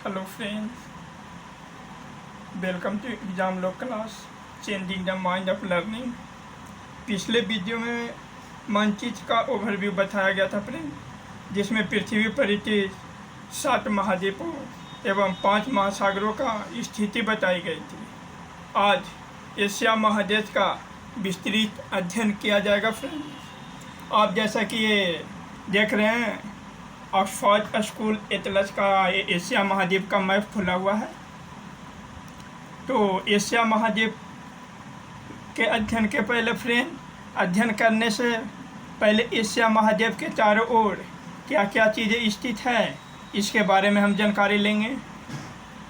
Hello friends, welcome to exam log class changing the mind of learning। पिछले video में मानचित्र का overview बताया गया था फ्रेंड, जिसमें पृथ्वी पर स्थित 7 महाद्वीपों एवं 5 महासागरों का स्थिति बताई गई थी। आज एशिया महादेश का विस्तृत अध्ययन किया जाएगा फ्रेंड। आप जैसा कि ये देख रहे हैं, ऑक्सफोर्ड स्कूल एटलस का ये एशिया महाद्वीप का मैप खुला हुआ है। तो एशिया महाद्वीप के अध्ययन के पहले फ्रेंड, अध्ययन करने से पहले एशिया महाद्वीप के चारों ओर क्या क्या चीज़ें स्थित है, इसके बारे में हम जानकारी लेंगे।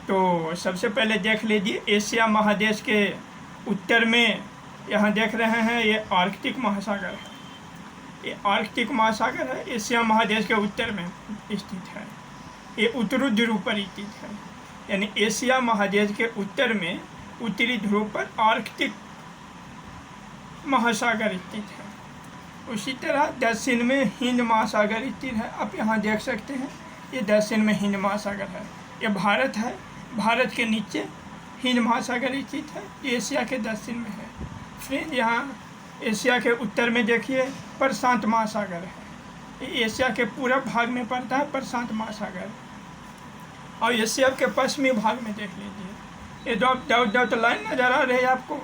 तो सबसे पहले देख लीजिए, एशिया महादेश के उत्तर में यहाँ देख रहे हैं, ये आर्कटिक महासागर है। ये आर्कटिक महासागर है, एशिया महादेश के उत्तर में स्थित है। ये उत्तरी ध्रुव पर स्थित है, यानी एशिया महादेश के उत्तर में उत्तरी ध्रुव पर आर्कटिक महासागर स्थित है। उसी तरह दक्षिण में हिंद महासागर स्थित है। आप यहाँ देख सकते हैं, ये दक्षिण में हिंद महासागर है। ये भारत है, भारत के नीचे हिंद महासागर स्थित है, एशिया के दक्षिण में है। फिर यहाँ एशिया के उत्तर में देखिए प्रशांत महासागर है। ये एशिया के पूर्व भाग में पड़ता है प्रशांत महासागर। और एशिया के पश्चिमी भाग में देख लीजिए, ये डॉट लाइन नज़र आ रही है आपको।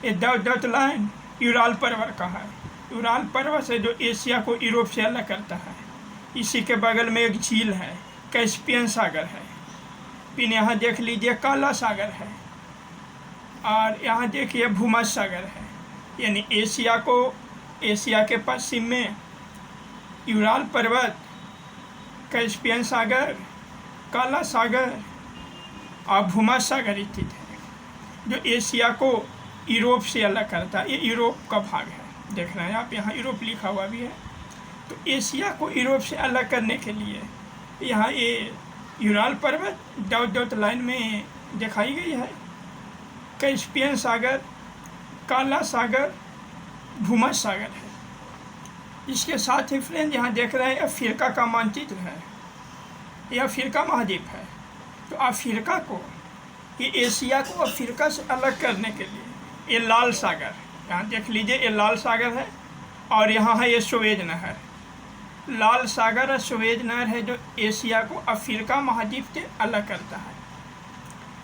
ये डॉट लाइन यूराल पर्वत का है। यूराल पर्वत से जो एशिया को यूरोप से अलग करता है। इसी के बगल में एक झील है, कैस्पियन सागर है। फिर यहाँ देख लीजिए काला सागर है, और यहाँ देखिए भूमध्य सागर है। यानी एशिया के पश्चिम में यूराल पर्वत, कैस्पियन सागर, काला सागर और भूमध्य सागर स्थित है, जो एशिया को यूरोप से अलग करता है। ये यूरोप का भाग है, देख रहे हैं आप, यहाँ यूरोप लिखा हुआ भी है। तो एशिया को यूरोप से अलग करने के लिए यहाँ ये यूराल पर्वत डॉट लाइन में दिखाई गई है। कैस्पियन सागर, काला सागर, भूमध्य सागर है। इसके साथ ही फ्रेंड यहाँ देख रहे हैं अफ्रीका का मानचित्र है। यह अफ्रीका महाद्वीप है। तो अफ्रीका को, ये एशिया को अफ्रीका से अलग करने के लिए ये लाल सागर, यहाँ देख लीजिए, ये लाल सागर है। और यहाँ है ये सुएज नहर। लाल सागर और सुएज नहर है जो एशिया को अफ्रीका महाद्वीप से अलग करता है।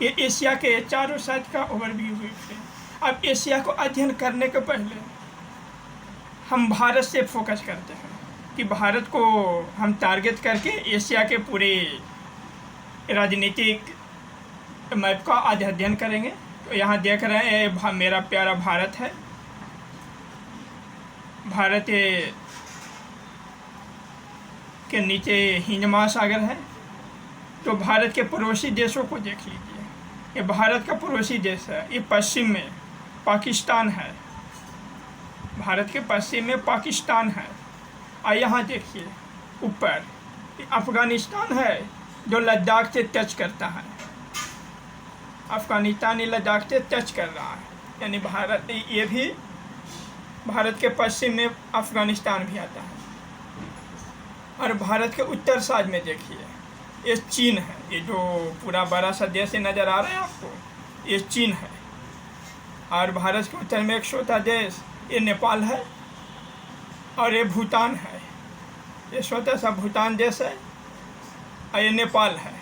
ये एशिया के चारों साइड का ओवरव्यू हुई फ्रेंड। अब एशिया को अध्ययन करने के पहले हम भारत से फोकस करते हैं कि भारत को हम टारगेट करके एशिया के पूरे राजनीतिक मैप का आज अध्ययन करेंगे। तो यहाँ देख रहे हैं मेरा प्यारा भारत है। भारत के नीचे हिंद महासागर है। तो भारत के पड़ोसी देशों को देख लीजिए, ये भारत का पड़ोसी देश है। ये पश्चिम में पाकिस्तान है, भारत के पश्चिम में पाकिस्तान है। और यहाँ देखिए ऊपर अफ़गानिस्तान है, जो लद्दाख से टच करता है। अफ़गानिस्तान लद्दाख से टच कर रहा है, यानी भारत, ये भी भारत के पश्चिम में अफ़गानिस्तान भी आता है। और भारत के उत्तर साइड में देखिए ये चीन है। ये जो पूरा बड़ा सा देश नज़र आ रहा है आपको, ये चीन है। और भारत के उत्तर में एक छोटा देश, ये नेपाल है। और ये भूटान है, ये छोटा सा भूटान देश है। और ये नेपाल है।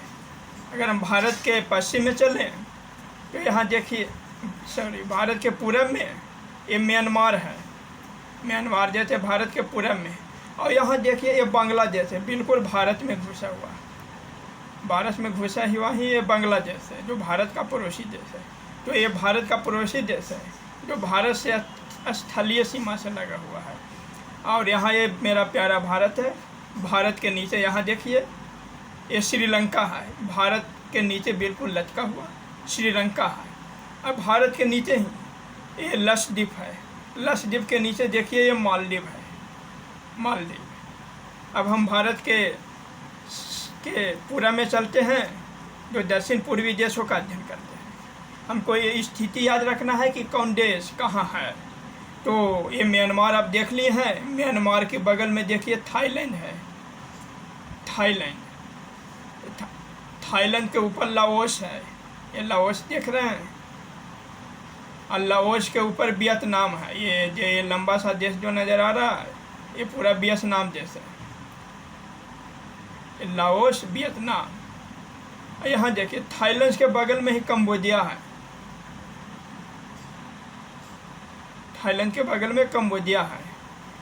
अगर हम भारत के पश्चिम में चलें तो यहाँ देखिए, भारत के पूरब में ये म्यांमार है। म्यांमार जैसे भारत के पूरब में। और यहाँ देखिए ये बांग्लादेश है, बिल्कुल भारत में घुसा हुआ। भारत में घुसा हुआ ही ये बांग्लादेश है, जो भारत का पड़ोसी देश है। तो ये भारत का पड़ोसी देश है, जो भारत से स्थलीय सीमा से लगा हुआ है। और यहाँ ये मेरा प्यारा भारत है। भारत के नीचे यहाँ देखिए ये श्रीलंका है। भारत के नीचे बिल्कुल लटका हुआ श्रीलंका है। अब भारत के नीचे ही ये लक्षद्वीप है। लक्षद्वीप के नीचे देखिए ये मालदीव है, मालदीव। अब हम भारत के पूरा में चलते हैं, जो दक्षिण पूर्वी देशों का अध्ययन करते हैं। हमको ये स्थिति याद रखना है कि कौन देश कहाँ है। तो ये म्यांमार आप देख लिए हैं। म्यांमार के बगल में देखिए थाईलैंड है। थाईलैंड थाईलैंड के ऊपर लाओस है, ये लाओस देख रहे हैं, और लाओस के ऊपर वियतनाम है। ये लंबा सा देश जो नज़र आ रहा है ये पूरा वियतनाम देश है, लाओस वियतनाम। यहाँ देखिए थाईलैंड के बगल में ही कंबोडिया है, थाईलैंड के बगल में कंबोडिया है।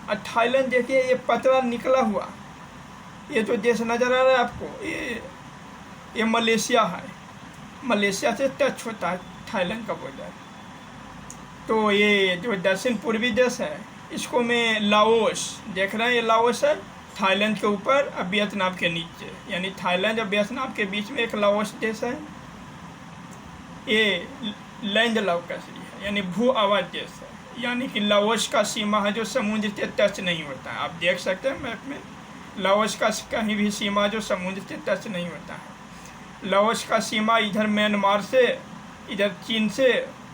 और थाईलैंड देखिए ये पतला निकला हुआ, ये जो देश नज़र आ रहा है आपको, ये मलेशिया है, मलेशिया से टच होता है थाईलैंड का बॉर्डर। तो ये जो दक्षिण पूर्वी देश है इसको मैं लाओस देख रहे हैं, ये लाओस है थाईलैंड के ऊपर और वियतनाम के नीचे, यानी थाईलैंड और वियतनाम के बीच में एक लाओस देश है। ये लैंड लॉकस है, यानी भू आवाज देश है, यानी कि लाओस का सीमा है जो समुद्र से टच नहीं होता है। आप देख सकते हैं मैप में, लाओस का कहीं भी सीमा जो समुद्र से टच नहीं होता है। लाओस का सीमा इधर म्यांमार से, इधर चीन से,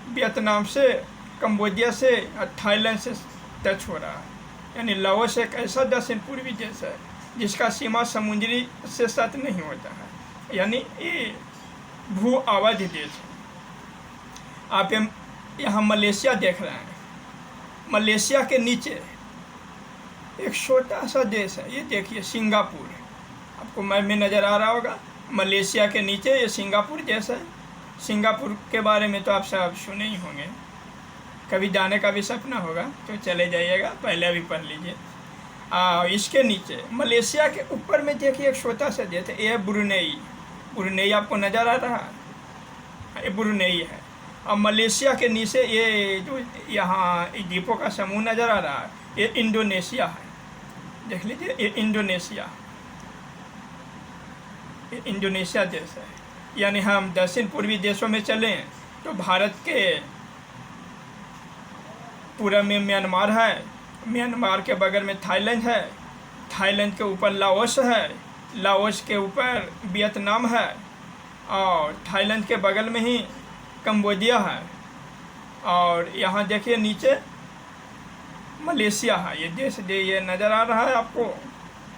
वियतनाम से, कंबोडिया से और थाईलैंड से टच हो रहा है। यानी लाओस एक ऐसा दक्षिण पूर्वी देश है जिसका सीमा समुद्री से टच नहीं होता है, यानी ये भू आवाज देश है। आप यहाँ मलेशिया देख रहे हैं, मलेशिया के नीचे एक छोटा सा देश है, ये देखिए सिंगापुर, आपको मैप में नज़र आ रहा होगा। मलेशिया के नीचे ये सिंगापुर देश है। सिंगापुर के बारे में तो आप सब सुने ही होंगे, कभी जाने का भी सपना होगा तो चले जाइएगा, पहले अभी पढ़ लीजिए। इसके नीचे मलेशिया के ऊपर में देखिए एक छोटा सा देश है, ये ब्रुनेई। ब्रुनेई आपको नज़र आ रहा है, ये ब्रुनेई है। और मलेशिया के नीचे ये जो यहाँ द्वीपों का समूह नज़र आ रहा है, ये इंडोनेशिया है, देख लीजिए, ये इंडोनेशिया, ये इंडोनेशिया देश है। यानी हम दक्षिण पूर्वी देशों में चलें तो भारत के पूरब में म्यांमार है, म्यांमार के बगल में थाईलैंड है, थाईलैंड के ऊपर लाओस है, लाओस के ऊपर वियतनाम है, और थाईलैंड के बगल में ही कंबोडिया है, और यहाँ देखिए नीचे मलेशिया है। ये देश ये नज़र आ रहा है आपको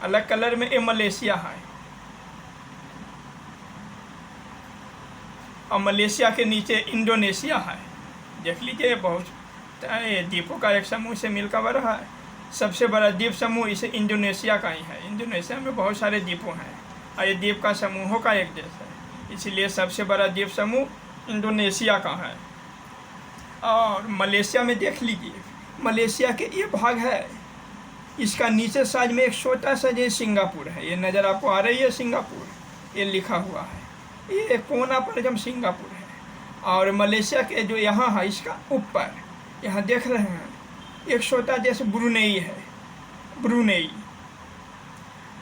अलग कलर में, ये मलेशिया है। और मलेशिया के नीचे इंडोनेशिया है, देख लीजिए, बहुत द्वीपों का एक समूह से मिलकर बना है। सबसे बड़ा द्वीप समूह इसे इंडोनेशिया का ही है। इंडोनेशिया में बहुत सारे द्वीपों हैं और ये द्वीप का समूहों का एक देश है, इसलिए सबसे बड़ा द्वीप समूह इंडोनेशिया का है। और मलेशिया में देख लीजिए, मलेशिया के ये भाग है, इसका नीचे साइड में एक छोटा सा ये सिंगापुर है, ये नज़र आपको आ रही है सिंगापुर, ये लिखा हुआ है, ये कोना पर जब सिंगापुर है। और मलेशिया के जो यहाँ है इसका ऊपर यहाँ देख रहे हैं एक छोटा जैसे ब्रुनेई है, ब्रुनेई।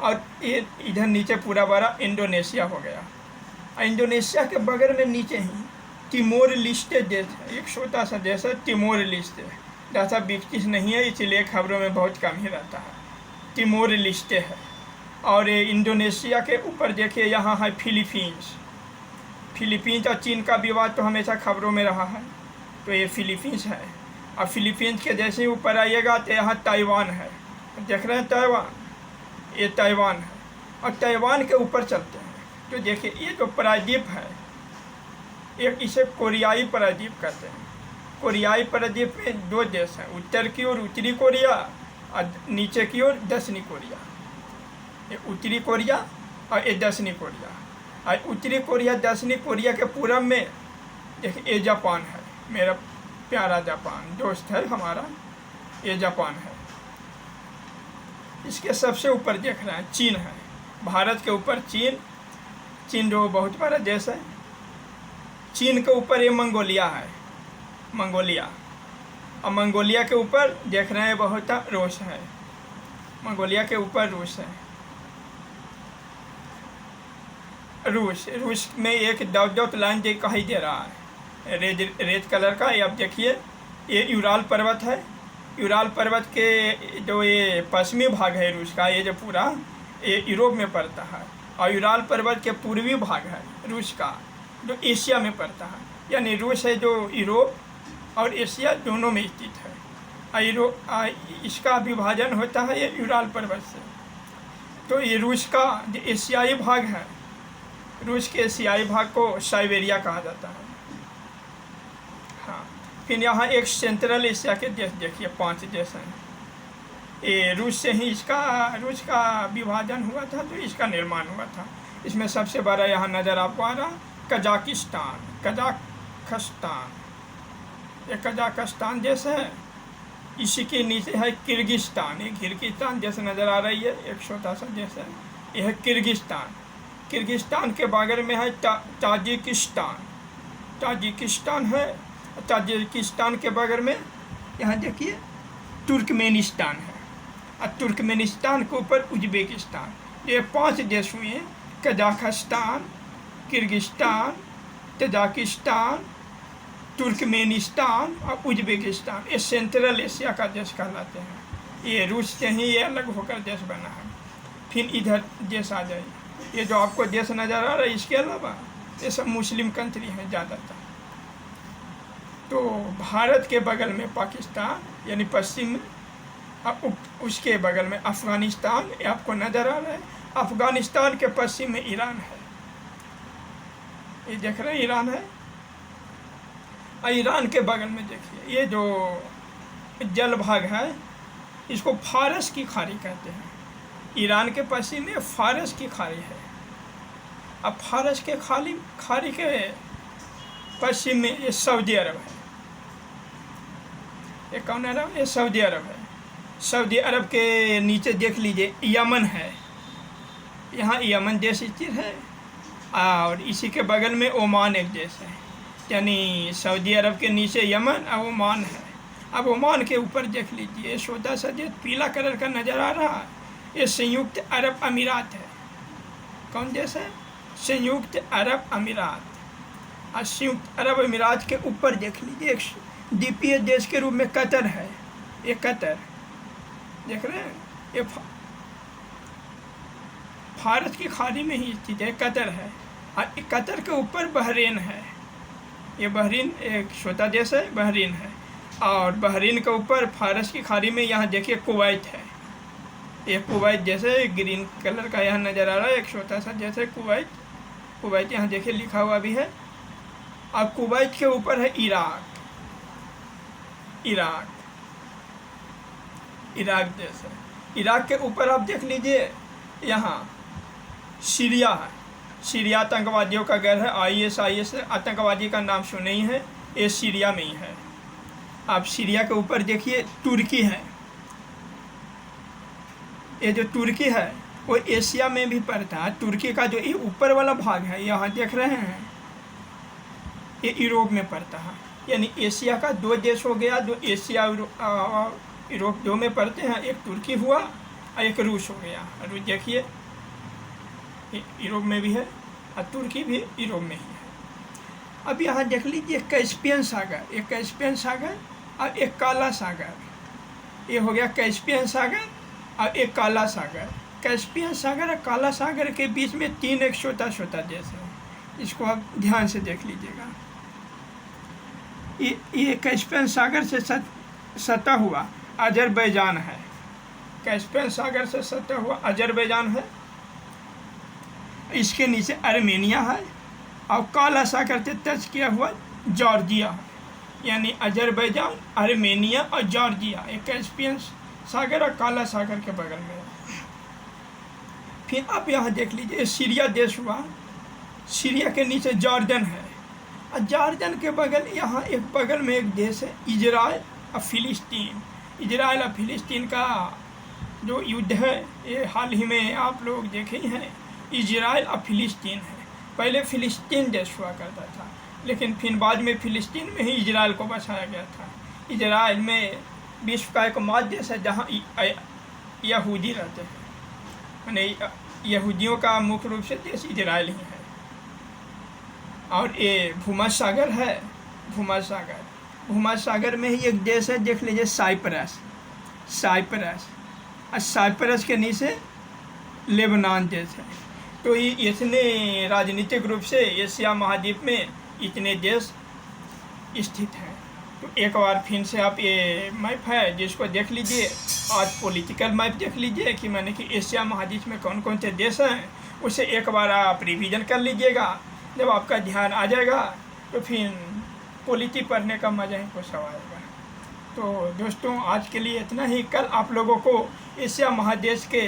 और ये इधर नीचे पूरा बड़ा इंडोनेशिया हो गया। इंडोनेशिया के बगल में नीचे ही तिमोर लिस्टे देश है, एक छोटा सा देश है तिमोर लिस्टे, ज़्यादा विकसित नहीं है इसलिए खबरों में बहुत कम ही रहता है। तिमोर लिस्टे है। और ये इंडोनेशिया के ऊपर देखिए यहाँ है फिलीपींस। फिलीपींस और चीन का विवाद तो हमेशा खबरों में रहा है, तो ये फिलीपींस है। और फिलीपींस के जैसे ही ऊपर आइएगा तो यहाँ ताइवान है, देख रहे हैं ताइवान, ये ताइवान है। और ताइवान के ऊपर चलते हैं तो देखिए ये जो प्रायद्वीप है, एक इसे कोरियाई प्रायद्वीप कहते हैं। कोरियाई प्रायद्वीप में दो देश हैं, उत्तर की ओर उत्तरी कोरिया और नीचे की ओर दक्षिणी कोरिया। ये उत्तरी कोरिया और ये दक्षिणी कोरिया। और उत्तरी कोरिया दक्षिणी कोरिया के पूरब में देखिए ये जापान है, मेरा प्यारा जापान दोस्त है हमारा, ये जापान है। इसके सबसे ऊपर देख रहे हैं चीन है, भारत के ऊपर चीन, चीन जो बहुत बड़ा देश है। चीन के ऊपर ये मंगोलिया है, मंगोलिया। और मंगोलिया के ऊपर देख रहे हैं बहुत रूस है, मंगोलिया के ऊपर रूस है। रूस में एक डॉट डॉट लाइन दिखाई दे रहा है रेड कलर का, ये आप देखिए, ये यूराल पर्वत है। यूराल पर्वत के जो ये पश्चिमी भाग है रूस का, ये जो पूरा ये यूरोप में पड़ता है। और यूराल पर्वत के पूर्वी भाग है रूस का जो एशिया में पड़ता है, यानी रूस है जो यूरोप और एशिया दोनों में स्थित है। इसका विभाजन होता है ये यूराल पर्वत से। तो ये रूस का जो एशियाई भाग है रूस के एशियाई भाग को साइबेरिया कहा जाता है। हाँ, फिर यहाँ एक सेंट्रल एशिया के देश देखिए, 5 देश हैं। ये रूस से ही रूस का विभाजन हुआ था, तो इसका निर्माण हुआ था। इसमें सबसे बड़ा यहाँ नज़र आपको आ रहा कजाकिस्तान, ये कजाकिस्तान देश है। इसी के नीचे है किर्गिस्तान, ये किर्गिस्तान देश नज़र आ रही है, एक छोटा सा देश है। यह है किर्गिस्तान के बगल में है ताजिकिस्तान है। ताजिकिस्तान के बगल में यहाँ देखिए तुर्कमेनिस्तान है, और तुर्कमेनिस्तान के ऊपर उज्बेकिस्तान। ये 5 देश हुए हैं, कजाकिस्तान, किर्गिस्तान, ताजिकिस्तान, तुर्कमेनिस्तान और उज्बेकिस्तान। ये सेंट्रल एशिया का देश कहलाते हैं। ये रूस से ही ये अलग होकर देश बना है। फिर इधर देश आ जाए, ये जो आपको देश नज़र आ रहा है, इसके अलावा ये सब मुस्लिम कंट्री हैं ज़्यादातर। तो भारत के बगल में पाकिस्तान यानी पश्चिम में, और उसके बगल में अफ़गानिस्तान, ये आपको नज़र आ रहा है। अफ़गानिस्तान के पश्चिम में ईरान है, ये देख रहे हैं ईरान है। और ईरान के बगल में देखिए ये जो जल भाग है, इसको फारस की खाड़ी कहते हैं। ईरान के पश्चिम में फारस की खाड़ी है। अब फारस के खाड़ी के पश्चिम में ये सऊदी अरब है। ये कौन अरब? ये सऊदी अरब है। सऊदी अरब के नीचे देख लीजिए यमन है, यहाँ यमन देश स्थित है, और इसी के बगल में ओमान एक देश है। यानी सऊदी अरब के नीचे यमन और ओमान है। अब ओमान के ऊपर देख लीजिए छोटा सा देश पीला कलर का नज़र आ रहा है, ये संयुक्त अरब अमीरात है। कौन देश है? संयुक्त अरब अमीरात। और संयुक्त अरब अमीरात के ऊपर देख लीजिए एक द्वीपीय देश के रूप में कतर है। ये कतर देख रहे हैं, ये भारत की खाड़ी में ही स्थित है, कतर है। और कतर के ऊपर बहरीन है। ये बहरीन एक छोटा देश है, बहरीन है। और बहरीन के ऊपर फारस की खाड़ी में यहाँ देखिए कुवैत है। ये कुवैत जैसे ग्रीन कलर का यहाँ नज़र आ रहा है, एक छोटा सा जैसे कुवैत यहाँ देखिए लिखा हुआ भी है। और कुवैत के ऊपर है इराक देश है। इराक के ऊपर आप देख लीजिए यहाँ सीरिया है। सीरिया आतंकवादियों का घर है, IS आतंकवादी का नाम सुने ही है, ये सीरिया में ही है। आप सीरिया के ऊपर देखिए तुर्की है। ये जो तुर्की है वो एशिया में भी पड़ता है। तुर्की का जो ये ऊपर वाला भाग है यहाँ देख रहे हैं, ये यूरोप में पड़ता है। यानी एशिया का 2 देश हो गया, जो एशिया यूरोप 2 में पड़ते हैं। एक तुर्की हुआ और एक रूस हो गया। रूस देखिए यूरोप में भी है, और तुर्की भी यूरोप में ही है। अब यहाँ देख लीजिए कैस्पियन सागर, एक कैस्पियन सागर और एक काला सागर। ये हो गया कैस्पियन सागर और एक काला सागर। कैस्पियन सागर और काला सागर के बीच में 3 एक छोटा देश है। इसको आप ध्यान से देख लीजिएगा। ये कैस्पियन सागर से सटा हुआ अजरबैजान है। कैस्पियन सागर से सटा हुआ अजरबैजान है। इसके नीचे आर्मेनिया है, और काला सागर से टच किया हुआ जॉर्जिया है। यानी अजरबैजान, आर्मेनिया और जॉर्जिया, एक कैस्पियन सागर और काला सागर के बगल में है। फिर आप यहाँ देख लीजिए सीरिया देश हुआ। सीरिया के नीचे जॉर्डन है, और जॉर्डन के बगल यहाँ एक बगल में एक देश है इजराइल और फिलिस्तीन। इजराइल और फिलिस्तीन का जो युद्ध है ये हाल ही में आप लोग देखे ही हैं। इजराइल और फिलिस्तीन है। पहले फिलिस्तीन देश हुआ करता था, लेकिन फिर बाद में फिलिस्तीन में ही इजराइल को बसाया गया था। इजराइल में विश्व का एकमात्र देश है जहाँ यहूदी रहते हैं। यानी यहूदियों का मुख्य रूप से देश इजराइल ही है। और ये भूमध्य सागर है। भूमध्य सागर में ही एक देश है, देख लीजिए साइप्रस। और साइप्रस के नीचे लेबनान देश है। तो ये इतने राजनीतिक रूप से एशिया महाद्वीप में इतने देश स्थित हैं। तो एक बार फिर से आप ये मैप है जिसको देख लीजिए, आज पॉलिटिकल मैप देख लीजिए कि मैंने कि एशिया महाद्वीप में कौन कौन से देश हैं उसे एक बार आप रिवीजन कर लीजिएगा। जब आपका ध्यान आ जाएगा तो फिर पॉलिटी पढ़ने का मज़ा ही कुछ और आएगा। तो दोस्तों आज के लिए इतना ही। कल आप लोगों को एशिया महादेश के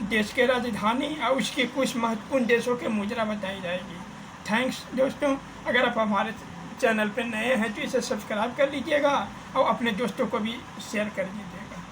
देश के राजधानी और उसके कुछ महत्वपूर्ण देशों के मुद्रा बताई जाएगी। थैंक्स दोस्तों। अगर आप हमारे चैनल पर नए हैं तो इसे सब्सक्राइब कर लीजिएगा और अपने दोस्तों को भी शेयर कर दीजिए।